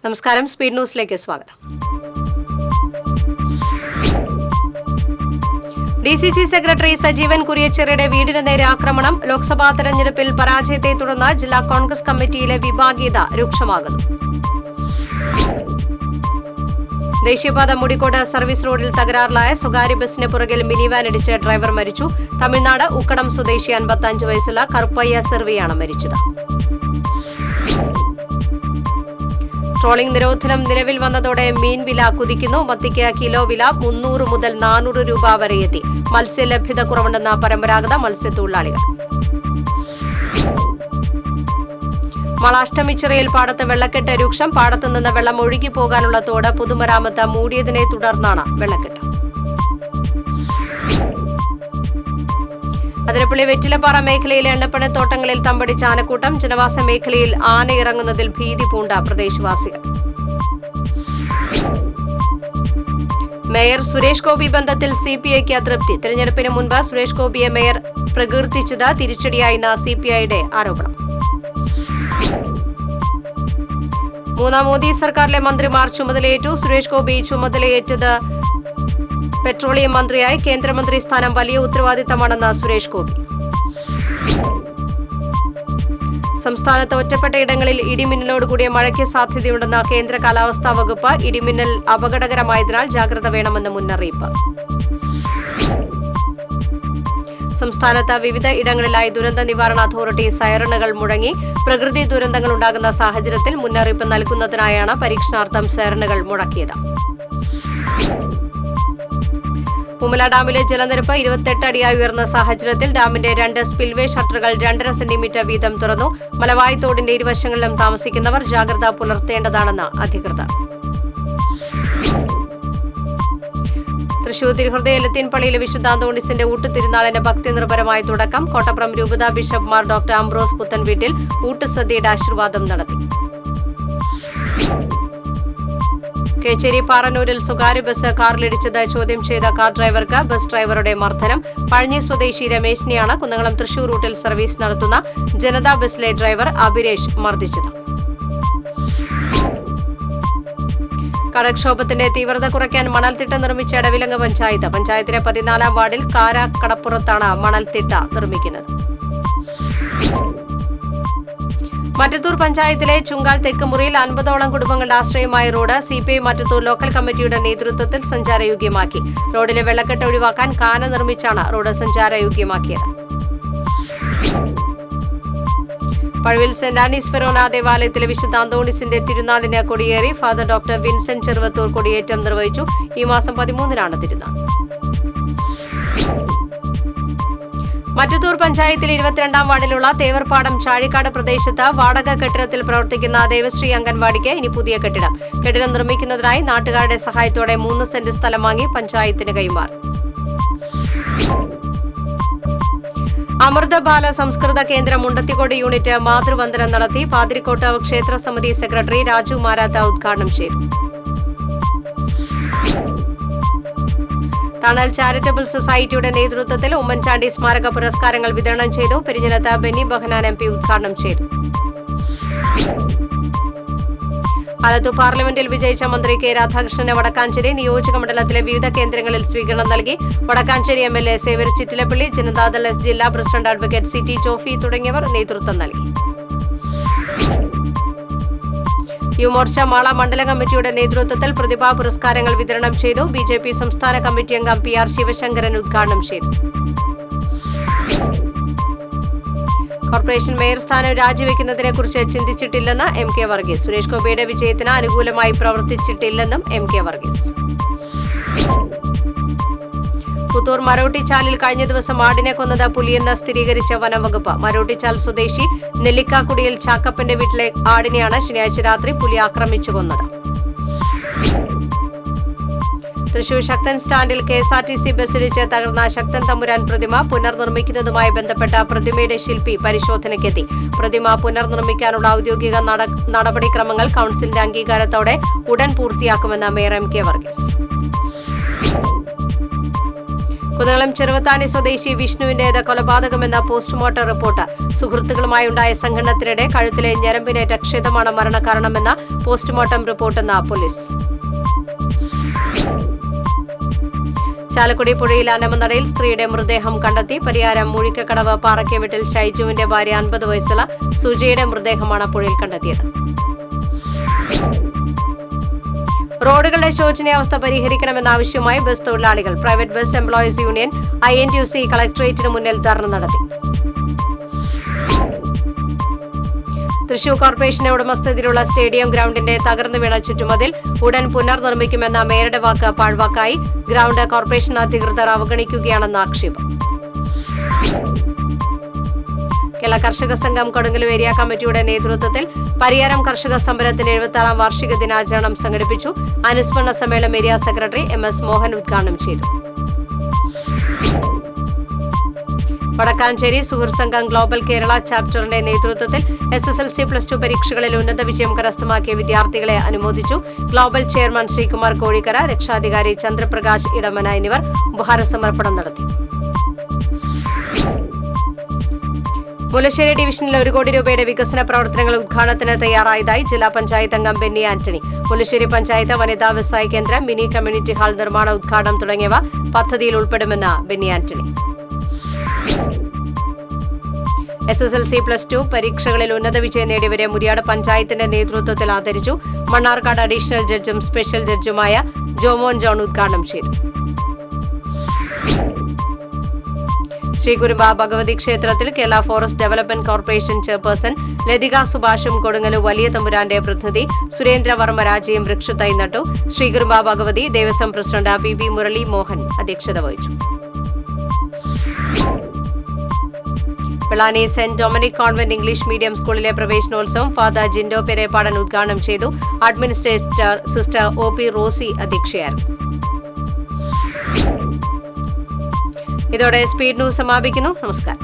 നമസ്കാരം, സ്പീഡ് ന്യൂസിലേക്ക് സ്വാഗതം. DCC സെക്രട്ടറി സജീവൻ കുര്യച്ചെറിയുടെ വീടിന് നേരെ ആക്രമണം. ലോക്സഭാ തെരഞ്ഞെടുപ്പിൽ പരാജയത്തെ തുടർന്ന് ജില്ലാ കോൺഗ്രസ് കമ്മിറ്റിയിലെ വിഭാഗീയത രൂക്ഷമാകുന്നു. ദേശീയപാത മുടിക്കോട് സർവീസ് റോഡിൽ തകരാറിലായ സ്വകാര്യ ബസിന് പുറകിൽ മിനി വാൻ ഇടിച്ച് ഡ്രൈവർ മരിച്ചു. തമിഴ്നാട് ഉക്കടം സ്വദേശി 55 വയസ്സുള്ള കറുപ്പയ്യ സെർവിയാണ് മരിച്ചത്. ട്രോളിംഗ് നിരോധനം നിലവിൽ വന്നതോടെ മീൻ വില കുതിക്കുന്നു. മത്തിക്ക് കിലോ വില 300 മുതൽ 400 രൂപ വരെ എത്തി. മത്സ്യലഭ്യത കുറവുണ്ടെന്ന പരമ്പരാഗത മത്സ്യത്തൊഴിലാളികൾ. മളാഷ്ടമിച്ചിറയിൽ പാടത്ത് വെള്ളക്കെട്ട് രൂക്ഷം. പാടത്തുനിന്ന് വെള്ളം ഒഴുകി പോകാനുള്ള തോട് പൊതുമരാമത്ത് മൂടിയതിനെ തുടർന്നാണ് വെള്ളക്കെട്ട്. അതിരപ്പള്ളി വെറ്റിലപ്പാറ മേഖലയിലെ എണ്ണപ്പനത്തോട്ടങ്ങളിൽ തമ്പടിച്ച ആനക്കൂട്ടം. ജനവാസ മേഖലയിൽ ആന ഇറങ്ങുന്നതിൽ ഭീതി പൂണ്ട പ്രദേശവാസികൾ. മേയർ സുരേഷ് ഗോപി ബന്ധത്തിൽ CPIക്ക് അതൃപ്തി. തെരഞ്ഞെടുപ്പിന് മുൻപ് സുരേഷ് ഗോപിയെ മേയർ പ്രകീർത്തിച്ചത് തിരിച്ചടിയായെന്ന CPIയുടെ ആരോപണം. മൂന്നാം മോദി സർക്കാരിലെ മന്ത്രിമാർ ചുമതലയേറ്റു. സുരേഷ് ഗോപി ചുമതലയേറ്റത് പെട്രോളിയം മന്ത്രിയായി. കേന്ദ്രമന്ത്രി സ്ഥാനം വലിയ ഉത്തരവാദിത്തമാണെന്ന് സുരേഷ് ഗോപി. സംസ്ഥാനത്ത് ഒറ്റപ്പെട്ട ഇടങ്ങളിൽ ഇടിമിന്നലോടുകൂടിയ മഴയ്ക്ക് സാധ്യതയുണ്ടെന്ന് കേന്ദ്ര കാലാവസ്ഥാ വകുപ്പ്. ഇടിമിന്നൽ അപകടകരമായതിനാൽ ജാഗ്രത വേണമെന്ന് മുന്നറിയിപ്പ്. സംസ്ഥാനത്ത് വിവിധ ഇടങ്ങളിലായി ദുരന്ത നിവാരണ അതോറിറ്റി സൈറണുകൾ മുഴങ്ങി. പ്രകൃതി ദുരന്തങ്ങൾ ഉണ്ടാകുന്ന സാഹചര്യത്തിൽ മുന്നറിയിപ്പ് നൽകുന്നതിനായാണ് പരീക്ഷണാർത്ഥം സൈറണുകൾ മുഴക്കിയത്. ഉമല ഡാമിലെ ജലനിരപ്പ് 28 അടിയായി ഉയർന്ന സാഹചര്യത്തിൽ ഡാമിന്റെ 2 സ്പിൽവേ ഷട്ടറുകൾ 2.5 സെന്റിമീറ്റർ വീതം തുറന്നു. മലവായ് തോടിന്റെ ഇരുവശങ്ങളിലും താമസിക്കുന്നവർ ജാഗ്രത പുലർത്തേണ്ടതാണെന്ന് അധികൃതർ. തൃശൂർ തിരുഹൃദയ ലത്തീൻ പള്ളിയിലെ വിശുദ്ധ അന്തോണീസിന്റെ ഊട്ടുതിരുനാളിന് ഭക്തി നിർഭരമായ തുടക്കം. കോട്ടപ്പുറം രൂപതാ ബിഷപ്പ്മാർ ഡോക്ടർ അംബ്രോസ് പുത്തൻവീട്ടിൽ ഊട്ടുസദ്യയുടെ ആശീർവാദം നടത്തി. കേച്ചേരി പാറന്നൂരിൽ സ്വകാര്യ ബസ് കാറിലിടിച്ചത് ചോദ്യം ചെയ്ത കാർ ഡ്രൈവർക്ക് ബസ് ഡ്രൈവറുടെ മർദ്ദനം. പഴഞ്ഞി സ്വദേശി രമേശിനെയാണ് കുന്നംകുളം തൃശൂർ റൂട്ടിൽ സർവീസ് നടത്തുന്ന ജനതാ ബസിലെ ഡ്രൈവർ അഭിരേഷ് മർദ്ദിച്ചത്. കടക്ഷോഭത്തിന്റെ തീവ്രത കുറയ്ക്കാൻ മണൽത്തിട്ട നിർമ്മിച്ച എടവിലങ്ങ് പഞ്ചായത്ത്. പഞ്ചായത്തിലെ 14-ാം വാർഡിൽ കടപ്പുറത്താണ് മണൽത്തിട്ട നിർമ്മിക്കുന്നത്. മറ്റത്തൂർ പഞ്ചായത്തിലെ ചുങ്കാൽ തെക്കുമുറിയിൽ 50ഓളം കുടുംബങ്ങളുടെ ആശ്രയമായ റോഡ് CPI മറ്റത്തൂർ ലോക്കൽ കമ്മിറ്റിയുടെ നേതൃത്വത്തിൽ സഞ്ചാരയോഗ്യമാക്കി. റോഡിലെ വെള്ളക്കെട്ട് ഒഴിവാക്കാൻ കാന നിർമ്മിച്ചാണ് റോഡ് സഞ്ചാരയോഗ്യമാക്കിയത്. പഴുവിൽ സെന്റ് ആനീസ് ഫെറോന ദേവാലയത്തിലെ വിശുദ്ധ അന്തോണീസിന്റെ തിരുനാളിന് കൊടിയേറി. ഫാദർ ഡോക്ടർ വിൻസെന്റ് ചെറുവത്തൂർ കൊടിയേറ്റം നിർവഹിച്ചു. ഈ മാസം 13-നാണ് തിരുനാൾ. മറ്റത്തൂർ പഞ്ചായത്തിൽ 22-ാം വാർഡിലുള്ള തേവർപ്പാടം ചാഴിക്കാട് പ്രദേശത്ത് വാടക കെട്ടിടത്തിൽ പ്രവർത്തിക്കുന്ന ദേവശ്രീ അംഗൻവാടിക്ക് ഇനി പുതിയ കെട്ടിടം. കെട്ടിടം നിർമ്മിക്കുന്നതിനായി നാട്ടുകാരുടെ സഹായത്തോടെ 3 സെന്റ് സ്ഥലം വാങ്ങി പഞ്ചായത്തിന് കൈമാറി. അമൃത ബാല സംസ്കൃത കേന്ദ്രം മുണ്ടത്തിക്കോട് യൂണിറ്റ് മാതൃവന്ദനം നടത്തി. പാതിരിക്കോട്ട് ക്ഷേത്ര സമിതി സെക്രട്ടറി രാജു മാരാത്ത ഉദ്ഘാടനം ചെയ്തു. തണൽ ചാരിറ്റബിൾ സൊസൈറ്റിയുടെ നേതൃത്വത്തിൽ ഉമ്മൻചാണ്ടി സ്മാരക പുരസ്കാരങ്ങൾ വിതരണം ചെയ്തു. പെരിഞ്ഞനത്ത് ബെന്നി ബഹനാൻ MP ഉദ്ഘാടനം ചെയ്തു. ആലത്തൂർ പാർലമെന്റിൽ വിജയിച്ച മന്ത്രി K രാധാകൃഷ്ണന് വടക്കാഞ്ചേരി നിയോജക മണ്ഡലത്തിലെ വിവിധ കേന്ദ്രങ്ങളിൽ സ്വീകരണം നൽകി. വടക്കാഞ്ചേരി MLA സേവ്യർ ചിറ്റിലപ്പള്ളി, ജനതാദൾ S ജില്ലാ പ്രസിഡന്റ് അഡ്വക്കേറ്റ് CT ജോഫി തുടങ്ങിയവർ നേതൃത്വം നൽകി. യുവമോർച്ച മാള മണ്ഡലം കമ്മിറ്റിയുടെ നേതൃത്വത്തിൽ പ്രതിഭാ പുരസ്കാരങ്ങൾ വിതരണം ചെയ്തു. BJP സംസ്ഥാന കമ്മിറ്റി അംഗം PR ശിവശങ്കരൻ ഉദ്ഘാടനം ചെയ്തു. കോർപ്പറേഷൻ മേയർ സ്ഥാനം രാജിവെക്കുന്നതിനെക്കുറിച്ച് ചിന്തിച്ചിട്ടില്ലെന്ന് MK വർഗീസ്. സുരേഷ് ഗോപിയുടെ വിജയത്തിന് അനുകൂലമായി പ്രവർത്തിച്ചിട്ടില്ലെന്നും MK വർഗീസ്. പുത്തൂർ മരോട്ടിച്ചാലിൽ കഴിഞ്ഞ ദിവസം ആടിനെ കൊന്നത് പുലിയെന്ന് സ്ഥിരീകരിച്ച വനംവകുപ്പ്. മരോട്ടിച്ചാൽ സ്വദേശി നെല്ലിക്കാക്കുടിയിൽ ചാക്കപ്പന്റെ വീട്ടിലെ ആടിനെയാണ് ശനിയാഴ്ച രാത്രി പുലി ആക്രമിച്ചു കൊന്നത്. തൃശൂർ ശക്തൻ സ്റ്റാൻഡിൽ KSRTC ബസ്സിടിച്ച് തകർന്ന ശക്തൻ തമ്പുരാൻ പ്രതിമ പുനർനിർമ്മിക്കുന്നതുമായി ബന്ധപ്പെട്ട പ്രതിമയുടെ ശില്പി പരിശോധനയ്ക്കെത്തി. പ്രതിമ പുനർനിർമ്മിക്കാനുള്ള ഔദ്യോഗിക നടപടിക്രമങ്ങൾ കൌൺസിലിന്റെ അംഗീകാരത്തോടെ ഉടൻ പൂർത്തിയാക്കുമെന്ന് മേയർ MK വർഗീസ്. കുന്നംകുളം ചെറുവത്താനി സ്വദേശി വിഷ്ണുവിന്റേത് കൊലപാതകമെന്ന പോസ്റ്റ്മോർട്ടം റിപ്പോർട്ട്. സുഹൃത്തുക്കളുമായുണ്ടായ സംഘടനത്തിനിടെ കഴുത്തിലെ ഞരമ്പിനേറ്റ ക്ഷതമാണ് മരണകാരണമെന്ന പോസ്റ്റ്മോർട്ടം റിപ്പോർട്ടെന്ന് പോലീസ്. ചാലക്കുടി പുഴയിൽ അനമനടയിൽ സ്ത്രീയുടെ മൃതദേഹം കണ്ടെത്തി. പരിയാരം മുഴിക്കക്കടവ് പാറയ്ക്കവീട്ടിൽ ഷൈജുവിന്റെ ഭാര്യ 50 വയസ്സുള്ള സുജയുടെ മൃതദേഹമാണ് പുഴയിൽ കണ്ടെത്തിയത്. റോഡുകളുടെ ശോചനീയാവസ്ഥ പരിഹരിക്കണമെന്നാവശ്യവുമായി ബസ് തൊഴിലാളികൾ. Private bus employees union INTUC കളക്ടറേറ്റിന് മുന്നിൽ ധർണ നടത്തി. തൃശൂർ കോർപ്പറേഷന്റെ ഉടമസ്ഥതയിലുള്ള സ്റ്റേഡിയം ഗ്രൗണ്ടിന്റെ തകർന്നു വീണ ചുറ്റുമതിൽ ഉടൻ പുനർനിർമ്മിക്കുമെന്ന മേയറുടെ വാക്ക് പാഴ്വാക്കായി. ഗ്രൗണ്ട് കോർപ്പറേഷൻ അധികൃതർ അവഗണിക്കുകയാണെന്ന് ആക്ഷേപം. കേരള കർഷക സംഘം കൊടുങ്ങല്ലൂർ ഏരിയ കമ്മിറ്റിയുടെ നേതൃത്വത്തിൽ പരിയാരം കർഷക സമരത്തിന്റെ 76ാം വാർഷിക ദിനാചരണം സംഘടിപ്പിച്ചു. അനുസ്മരണ സമ്മേളനം ഏരിയ സെക്രട്ടറി MS മോഹൻ ഉദ്ഘാടനം ചെയ്തു. വടക്കാഞ്ചേരി സുഹൃത്ത് സംഘം ഗ്ലോബൽ കേരള ചാപ്റ്ററിന്റെ നേതൃത്വത്തിൽ SSLC+2 പരീക്ഷകളിൽ ഉന്നത വിജയം കരസ്ഥമാക്കിയ വിദ്യാർത്ഥികളെ അനുമോദിച്ചു. ഗ്ലോബൽ ചെയർമാൻ ശ്രീകുമാർ കോഴിക്കര, രക്ഷാധികാരി ചന്ദ്രപ്രകാശ് ഇടമന എന്നിവർ ഉപഹാര സമർപ്പണം നടത്തി. മുല്ലശ്ശേരി ഡിവിഷനിൽ 1 കോടി രൂപയുടെ വികസന പ്രവർത്തനങ്ങൾ ഉദ്ഘാടനത്തിന് തയ്യാറായതായി ജില്ലാ പഞ്ചായത്ത് അംഗം ബെന്നി ആന്റണി. മുല്ലശ്ശേരി പഞ്ചായത്ത് വനിതാ വ്യവസായ കേന്ദ്രം, മിനി കമ്മ്യൂണിറ്റി ഹാൾ നിർമ്മാണ ഉദ്ഘാടനം തുടങ്ങിയവ പദ്ധതിയിൽ ഉൾപ്പെടുമെന്ന് ബെന്നി ആന്റണി. SSLC+2 പരീക്ഷകളിൽ ഉന്നത വിജയം നേടിയവരെ മുരിയാട് പഞ്ചായത്തിന്റെ നേതൃത്വത്തിൽ ആദരിച്ചു. മണ്ണാർക്കാട് അഡീഷണൽ ജഡ്ജും സ്പെഷ്യൽ ജഡ്ജുമായ ജോമോൻ ജോൺ ഉദ്ഘാടനം ചെയ്തു. ശ്രീകുരുമ്പ ഭഗവതി ക്ഷേത്രത്തിൽ Kerala forest development corporation chairperson Lathika സുഭാഷും കൊടുങ്ങല്ലൂർ വലിയ തമ്പുരാന്റെ പ്രതിനിധി സുരേന്ദ്രവർമ്മ രാജയും വൃക്ഷത്തൈ നട്ടു. ശ്രീകുരുമ്പ ഭഗവതി ദേവസ്വം പ്രസിഡന്റ് PB മുരളി മോഹൻ അധ്യക്ഷത വഹിച്ചു. വെള്ളാനി സെന്റ് ഡൊമിനിക് കോൺവെന്റ് ഇംഗ്ലീഷ് മീഡിയം സ്കൂളിലെ പ്രവേശനോത്സവം ഫാദർ ജിൻഡോ പെരേപ്പാടൻ ഉദ്ഘാടനം ചെയ്തു. അഡ്മിനിസ്ട്രേറ്റർ സിസ്റ്റർ OP റോസി അധ്യക്ഷയായിരുന്നു. ഇതോടെ സ്പീഡ് ന്യൂസ് സമാപിക്കുന്നു. നമസ്കാരം.